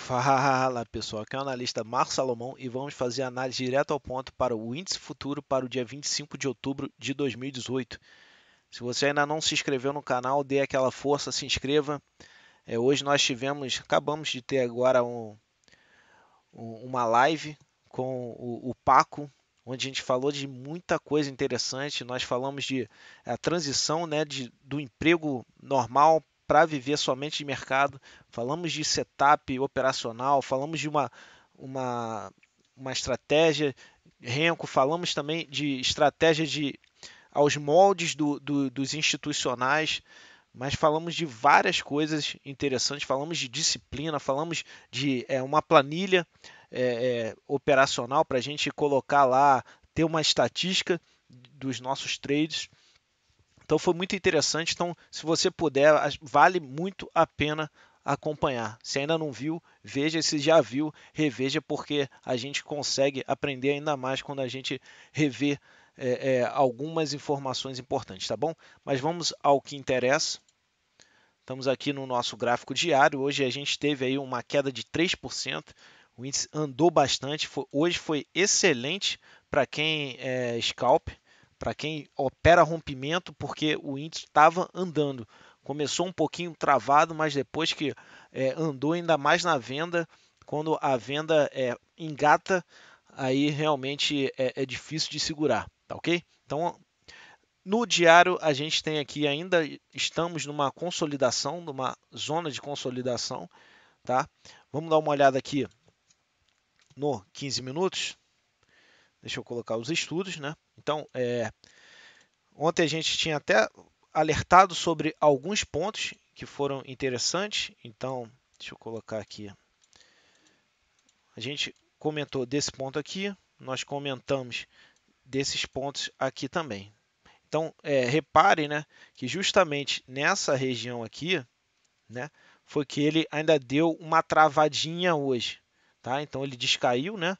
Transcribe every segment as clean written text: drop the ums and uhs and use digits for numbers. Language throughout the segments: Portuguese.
Fala pessoal, aqui é o analista Marcos Salomão e vamos fazer a análise direto ao ponto para o índice futuro para o dia 25 de outubro de 2018. Se você ainda não se inscreveu no canal, dê aquela força, se inscreva. Hoje nós acabamos de ter agora uma live com o Paco, onde a gente falou de muita coisa interessante. Nós falamos de a transição, né, do emprego normal para viver somente de mercado. Falamos de setup operacional, falamos de uma, uma estratégia Renko, falamos também de estratégia aos moldes dos institucionais, mas falamos de várias coisas interessantes, falamos de disciplina, falamos de uma planilha operacional para a gente colocar lá, ter uma estatística dos nossos trades. Então foi muito interessante. Então, se você puder, vale muito a pena acompanhar. Se ainda não viu, veja. Se já viu, reveja, porque a gente consegue aprender ainda mais quando a gente revê algumas informações importantes, tá bom? Mas vamos ao que interessa. Estamos aqui no nosso gráfico diário. Hoje a gente teve aí uma queda de 3%. O índice andou bastante. Hoje foi excelente para quem é scalp, para quem opera rompimento, porque o índice estava andando. Começou um pouquinho travado, mas depois que andou ainda mais na venda, quando a venda engata, aí realmente é difícil de segurar, tá ok? Então no diário, a gente tem aqui ainda, estamos numa consolidação, numa zona de consolidação, tá? Vamos dar uma olhada aqui no 15 minutos. Deixa eu colocar os estudos, né? Então, ontem a gente tinha até alertado sobre alguns pontos que foram interessantes. Então, deixa eu colocar aqui. A gente comentou desse ponto aqui, nós comentamos desses pontos aqui também. Então, repare, né, que justamente nessa região aqui, né, foi que ele ainda deu uma travadinha hoje, tá? Então ele descaiu, né?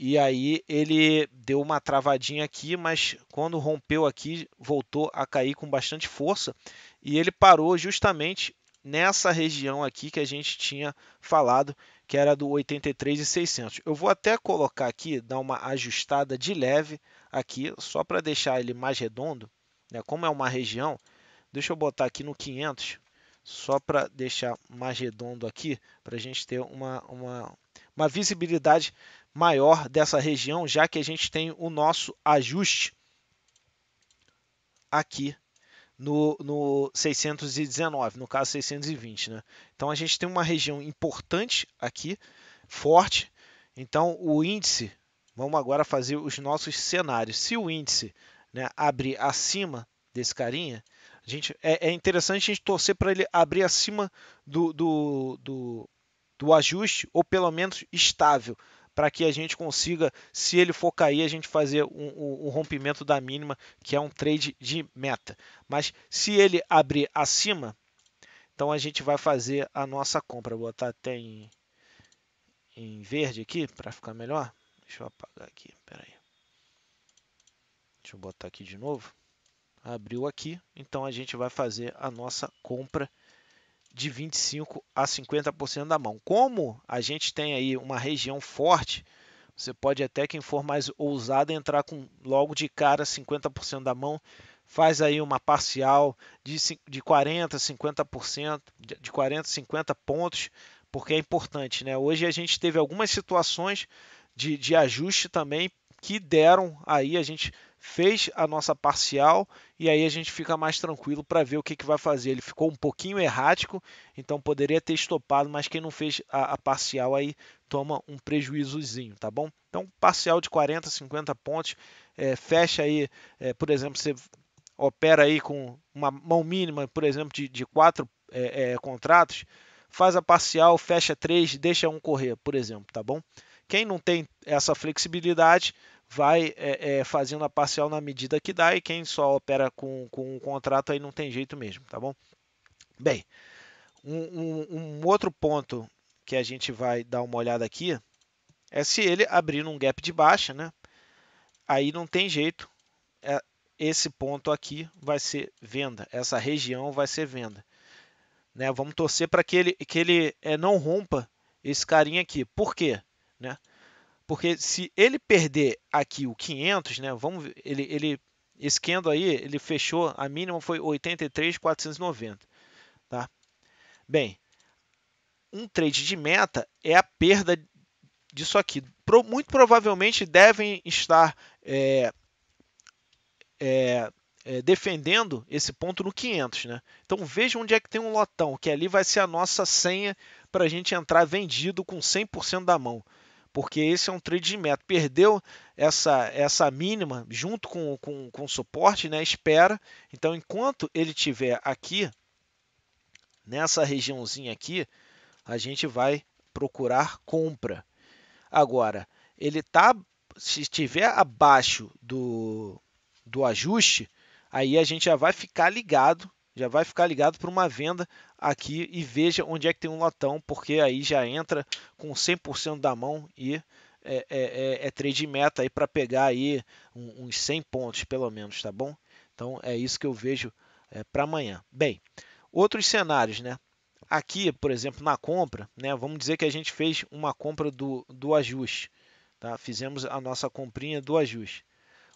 E aí ele deu uma travadinha aqui, mas quando rompeu aqui, voltou a cair com bastante força e ele parou justamente nessa região aqui que a gente tinha falado, que era do 83.600. Eu vou até colocar aqui, dar uma ajustada de leve aqui, só para deixar ele mais redondo, né? Como é uma região, deixa eu botar aqui no 500, só para deixar mais redondo aqui, para a gente ter uma visibilidade maior dessa região, já que a gente tem o nosso ajuste aqui no 619, no caso 620, né? Então a gente tem uma região importante aqui, forte. Então o índice, vamos agora fazer os nossos cenários. Se o índice, né, abrir acima desse carinha, é interessante a gente torcer para ele abrir acima do ajuste, ou pelo menos estável, para que a gente consiga, se ele for cair, a gente fazer um rompimento da mínima, que é um trade de meta. Mas se ele abrir acima, então a gente vai fazer a nossa compra. Vou botar até em verde aqui para ficar melhor. Deixa eu apagar aqui, peraí. Deixa eu botar aqui de novo. Abriu aqui, então a gente vai fazer a nossa compra de 25 a 50% da mão. Como a gente tem aí uma região forte, você pode até, quem for mais ousado, entrar com logo de cara 50% da mão, faz aí uma parcial de 40, 50%, de 40, 50 pontos, porque é importante, né? Hoje a gente teve algumas situações de ajuste também que deram aí, a gente fez a nossa parcial e aí a gente fica mais tranquilo para ver o que vai fazer. Ele ficou um pouquinho errático, então poderia ter estopado, mas quem não fez a parcial aí toma um prejuízozinho, tá bom? Então, parcial de 40, 50 pontos, fecha aí, por exemplo, você opera aí com uma mão mínima, por exemplo, de 4 contratos, faz a parcial, fecha 3, deixa um correr, por exemplo, tá bom? Quem não tem essa flexibilidade vai fazendo a parcial na medida que dá, e quem só opera com um contrato aí não tem jeito mesmo, tá bom? Bem, um outro ponto que a gente vai dar uma olhada aqui é se ele abrir um gap de baixa, né? Aí não tem jeito, esse ponto aqui vai ser venda, essa região vai ser venda, né? Vamos torcer para que ele não rompa esse carinha aqui. Por quê? Né? Porque se ele perder aqui o 500, né? Vamos ver, esse candle aí, ele fechou, a mínima foi 83.490, tá? Bem, um trade de meta é a perda disso aqui. Muito provavelmente devem estar defendendo esse ponto no 500, né? Então veja onde é que tem um lotão, que ali vai ser a nossa senha para a gente entrar vendido com 100% da mão. Porque esse é um trade de meta. Perdeu essa mínima junto com o suporte, né? Espera. Então, enquanto ele estiver aqui, nessa regiãozinha aqui, a gente vai procurar compra. Agora, ele tá, se estiver abaixo do ajuste, aí a gente já vai ficar ligado para uma venda aqui e veja onde é que tem um lotão, porque aí já entra com 100% da mão e é trade meta aí para pegar aí uns 100 pontos pelo menos, tá bom? Então é isso que eu vejo para amanhã. Bem, outros cenários, né? Aqui, por exemplo, na compra, né? Vamos dizer que a gente fez uma compra do ajuste, tá? Fizemos a nossa comprinha do ajuste.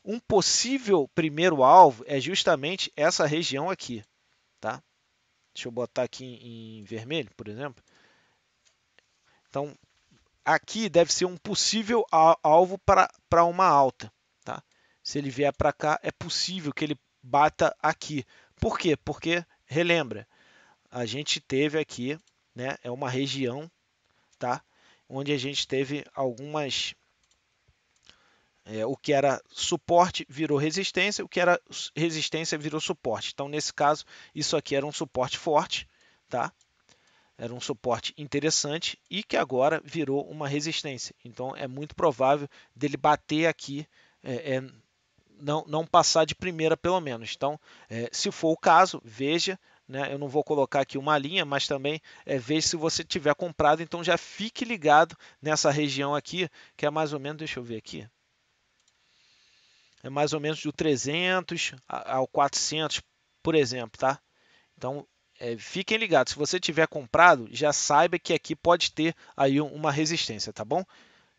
Um possível primeiro alvo é justamente essa região aqui, tá? Deixa eu botar aqui em vermelho, por exemplo. Então, aqui deve ser um possível alvo para uma alta, tá? Se ele vier para cá, é possível que ele bata aqui. Por quê? Porque, relembra, a gente teve aqui, né? É uma região, tá? Onde a gente teve algumas o que era suporte virou resistência, o que era resistência virou suporte. Então, nesse caso, isso aqui era um suporte forte, tá? Era um suporte interessante e que agora virou uma resistência. Então, é muito provável dele bater aqui, não passar de primeira, pelo menos. Então, se for o caso, veja. Né? Eu não vou colocar aqui uma linha, mas também veja se você tiver comprado. Então, já fique ligado nessa região aqui, que é mais ou menos, deixa eu ver aqui, é mais ou menos do 300 ao 400, por exemplo, tá? Então, fiquem ligados. Se você tiver comprado, já saiba que aqui pode ter aí uma resistência, tá bom?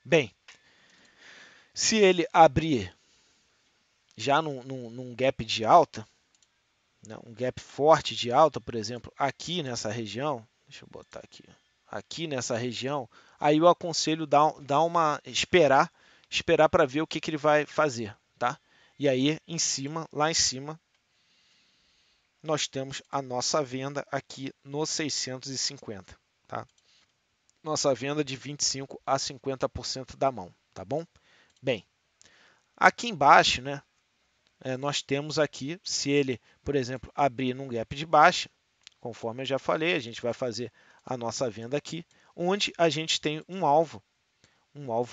Bem, se ele abrir já num gap de alta, né, um gap forte de alta, por exemplo, aqui nessa região, deixa eu botar aqui nessa região, aí eu aconselho dar uma esperar para ver o que ele vai fazer, tá? E aí lá em cima, nós temos a nossa venda aqui no 650, tá? Nossa venda de 25 a 50% da mão, tá bom? Bem, aqui embaixo, né, nós temos aqui, se ele, por exemplo, abrir num gap de baixa, conforme eu já falei, a gente vai fazer a nossa venda aqui, onde a gente tem um alvo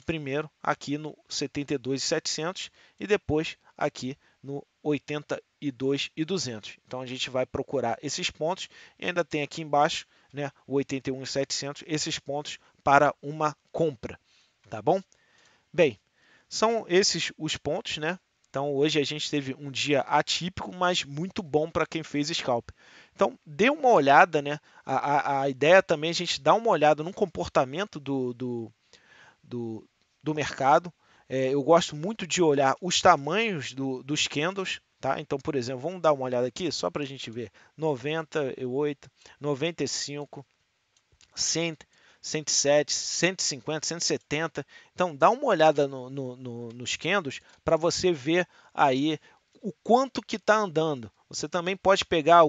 primeiro aqui no 72.700 e depois aqui no 82.200. Então a gente vai procurar esses pontos e ainda tem aqui embaixo, né, o 81.700, esses pontos para uma compra, tá bom? Bem, são esses os pontos, né? Então hoje a gente teve um dia atípico, mas muito bom para quem fez scalp. Então dê uma olhada, né? A ideia também é a gente dar uma olhada no comportamento do mercado. Eu gosto muito de olhar os tamanhos dos candles, tá? Então, por exemplo, vamos dar uma olhada aqui só para a gente ver: 98, 95, 100, 107, 150, 170. Então, dá uma olhada nos candles para você ver aí o quanto que está andando. Você também pode pegar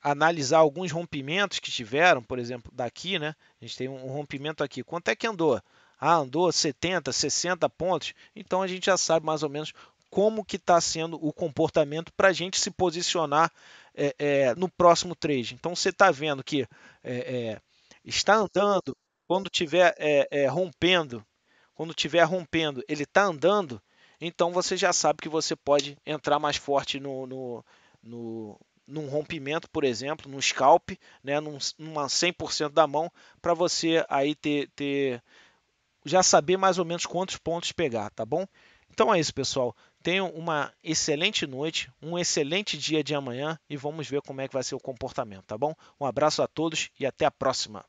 analisar alguns rompimentos que tiveram, por exemplo, daqui, né? A gente tem um rompimento aqui. Quanto é que andou? Andou 70, 60 pontos. Então a gente já sabe mais ou menos como que está sendo o comportamento para a gente se posicionar no próximo trade. Então você está vendo que está andando, quando estiver rompendo, ele está andando, então você já sabe que você pode entrar mais forte num rompimento, por exemplo, num scalp, né, numa 100% da mão, para você aí já saber mais ou menos quantos pontos pegar, tá bom? Então é isso, pessoal. Tenham uma excelente noite, um excelente dia de amanhã e vamos ver como é que vai ser o comportamento, tá bom? Um abraço a todos e até a próxima.